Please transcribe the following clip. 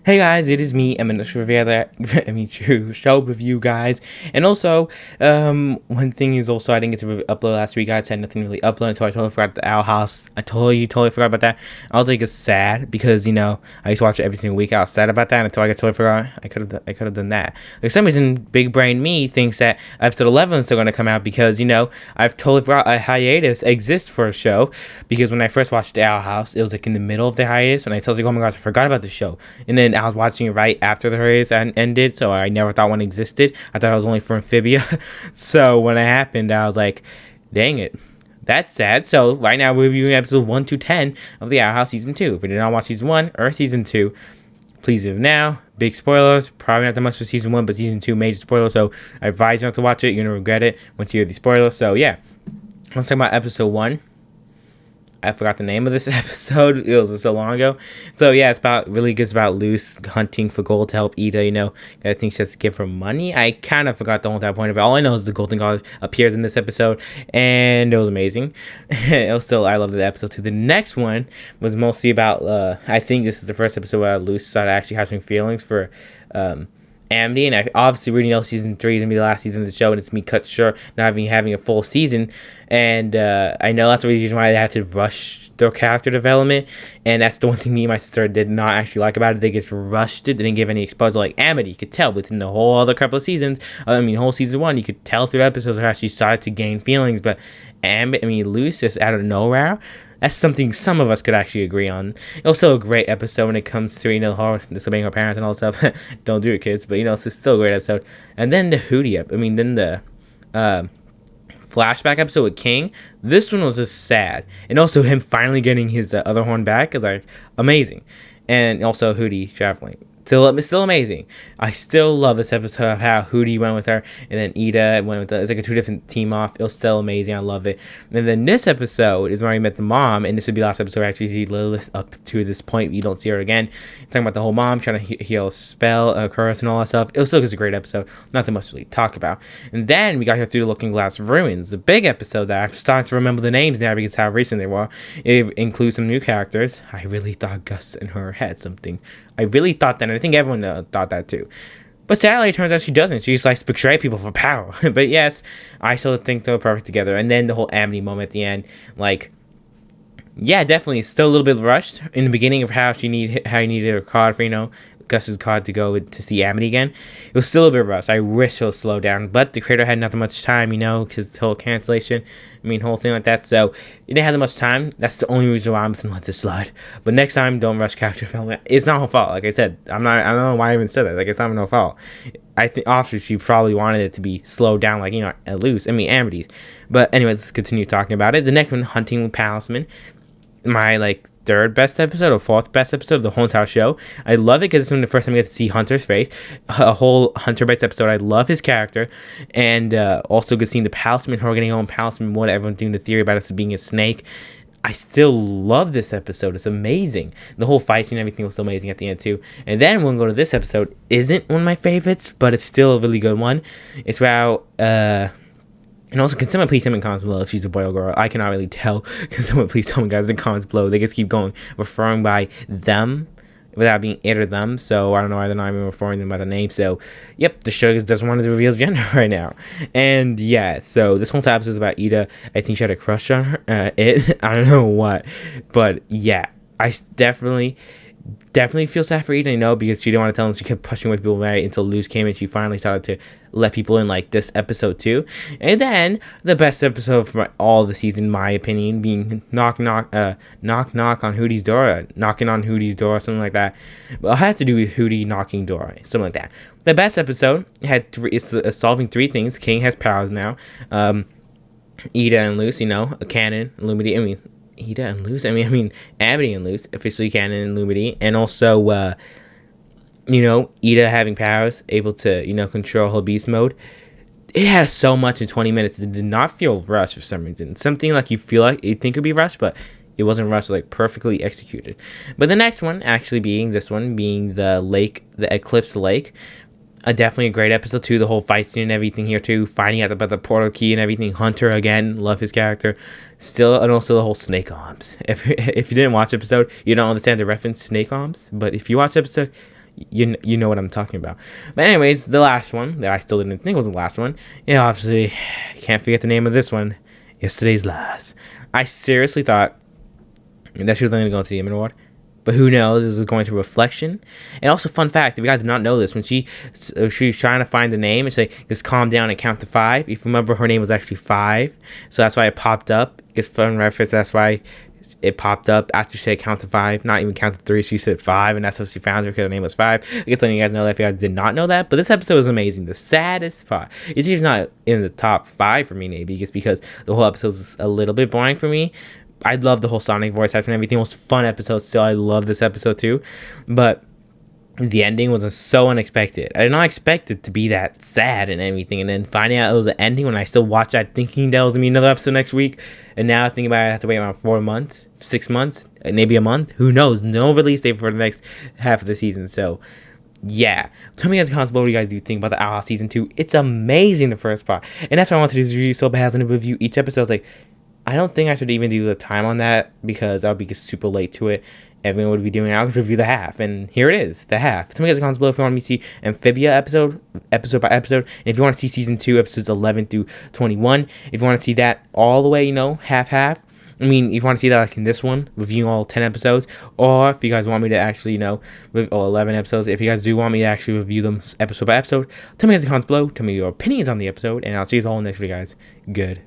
Hey guys, it is me, Eminence Rivera. I mean, to show review, guys. And also, one thing is also I didn't get to upload last week. Guys, I had nothing to really upload until I totally forgot the Owl House. I totally forgot about that. I was like sad because I used to watch it every single week. I was sad about that until I got totally forgot. I could have done that. Like, for some reason, big brain me thinks that episode 11 is still gonna come out because I've totally forgot a hiatus exists for a show. Because when I first watched the Owl House, it was like in the middle of the hiatus, and I was like, oh my gosh, I forgot about the show. And then I was watching it right after the hiatus ended, so I never thought one existed. I thought it was only for Amphibia. So when it happened, I was like, dang it. That's sad. So right now we're reviewing episode 1 to 10 of the Owl House season 2. If you did not watch season 1 or season 2, please leave now. Big spoilers. Probably not that much for season 1, but season 2 major spoilers. So I advise you not to watch it. You're gonna regret it once you hear the spoilers. So yeah, let's talk about episode 1. I forgot the name of this episode. It was so long ago. So yeah, it's about Luz hunting for gold to help Ida. I think she has to give her money. I kind of forgot the whole entire point of it. All I know is the golden god appears in this episode, and it was amazing. I love the episode too. The next one was mostly about. I think this is the first episode where Luz started actually having feelings for. Amity, and I obviously already know season 3 is gonna be the last season of the show, and it's me cut short not having a full season, and I know that's the reason why they had to rush their character development, and that's the one thing me and my sister did not actually like about it. They just rushed it. They didn't give any exposure. Like Amity, you could tell within the whole other couple of seasons. Whole season 1, you could tell through episodes how she started to gain feelings, but Luz just out of nowhere. That's something some of us could actually agree on. It was still a great episode when it comes to, her disobeying her parents and all that stuff. Don't do it, kids. But, it's still a great episode. And then the Hootie then the flashback episode with King. This one was just sad. And also him finally getting his other horn back is, amazing. And also Hootie traveling. Still amazing. I still love this episode of how Hootie went with her, and then Ida went with her. It's like a 2 different team off. It was still amazing. I love it. And then this episode is where I met the mom, and this would be the last episode where I actually see Lilith up to this point. You don't see her again. Talking about the whole mom trying to heal a spell, a curse, and all that stuff. It was still just a great episode. Not too much to really talk about. And then we got here through the Looking Glass Ruins, a big episode that I'm starting to remember the names now because how recent they were. It includes some new characters. I really thought Gus and her had something. I really thought that, and I think everyone thought that too. But sadly, it turns out she doesn't. She just likes to betray people for power. But yes, I still think they were perfect together. And then the whole Amity moment at the end, yeah, definitely, it's still a little bit rushed in the beginning of how you needed her card for Gus's card to go to see Amity again. It was still a bit rushed. I wish it would slow down, but the creator had not that much time, because the whole cancellation, whole thing like that. So it didn't have that much time. That's the only reason why I'm just gonna let this slide. But next time, don't rush character development. It's not her fault. Like I said, I don't know why I even said that. Like, it's not her fault. I think obviously she probably wanted it to be slowed down, at loose. Amity's. But anyways, let's continue talking about it. The next one, Hunting with Palisman. My third best episode or fourth best episode of the whole entire show. I love it because it's the first time I get to see Hunter's face. A whole Hunter based episode. I love his character, and also good seeing the Palisman, her getting home, Palisman, what everyone's doing the theory about it being a snake. I still love this episode. It's amazing. The whole fight scene and everything was so amazing at the end too. And then we'll go to this episode. Isn't one of my favorites, but it's still a really good one. It's about and also, can someone please tell me in comments below if she's a boy or girl? I cannot really tell. Can someone please tell me, guys, in the comments below? They just keep going, referring by them without being it or them. So I don't know why they're not even referring them by the name. So, yep, the show just doesn't want to reveal gender right now. And yeah, so this whole episode is about Ida. I think she had a crush on her. I don't know what. But yeah, I definitely feel sad for Ida, because she didn't want to tell him. She kept pushing away people right until Luz came and she finally started to let people in, this episode too. And then the best episode from all the season, in my opinion, being knock knock on Hootie's door, knocking on Hootie's door, something like that. Well, it has to do with Hootie knocking door, something like that. The best episode it's solving 3 things. King has powers now. Ida and Luz, a canon, Lumity. Ida and Luz. Amity and Luz, officially canon and Lumity, and also Ida having powers, able to control her beast mode. It had so much in 20 minutes. It did not feel rushed for some reason. Something you feel like you think would be rushed, but it wasn't rushed, perfectly executed. But the next one actually being the lake, the Eclipse Lake. Definitely a great episode too. The whole fight scene and everything here too. Finding out about the portal key and everything. Hunter again, love his character. Still, and also the whole snake arms. If you didn't watch the episode, you don't understand the reference snake arms. But if you watch the episode, You know what I'm talking about. But anyways, the last one that I still didn't think was the last one. Yeah, obviously, can't forget the name of this one. Yesterday's Lies. I seriously thought that she was only going to go to the Emmy Award. But who knows? This is going to Reflection. And also, fun fact, if you guys did not know this, when she was trying to find the name, it's like, just calm down and count to 5. If you remember, her name was actually 5. So that's why it popped up. It's fun reference. That's why it popped up after she said count to 5. Not even count to 3. She said 5, and that's how she found her, because her name was 5. I guess letting you guys know that if you guys did not know that. But this episode was amazing. The saddest part. It's just not in the top 5 for me, maybe, just because the whole episode is a little bit boring for me. I love the whole Sonic voice acting and everything. It was a fun episode still. I love this episode too. But the ending was so unexpected. I did not expect it to be that sad and everything. And then finding out it was the ending when I still watched that thinking that was going to be another episode next week. And now thinking about it, I have to wait around 4 months, 6 months, maybe a month. Who knows? No release date for the next half of the season. So, yeah. Tell me guys in the comments what do you guys do think about the Owl House Season 2. It's amazing, the first part. And that's why I wanted to do this review so bad. I was going to review each episode. I was like, I don't think I should even do the time on that because I'll be super late to it. Everyone would be doing it. I'll review the half, and here it is, the half. Tell me guys in the comments below if you want me to see Amphibia episode by episode, and if you want to see season 2 episodes 11 through 21. If you want to see that all the way, half. I mean, if you want to see that like in this one, reviewing all 10 episodes, or if you guys want me to actually, all 11 episodes, if you guys do want me to actually review them episode by episode, tell me guys in the comments below. Tell me your opinions on the episode, and I'll see you all in the next video, guys. Good.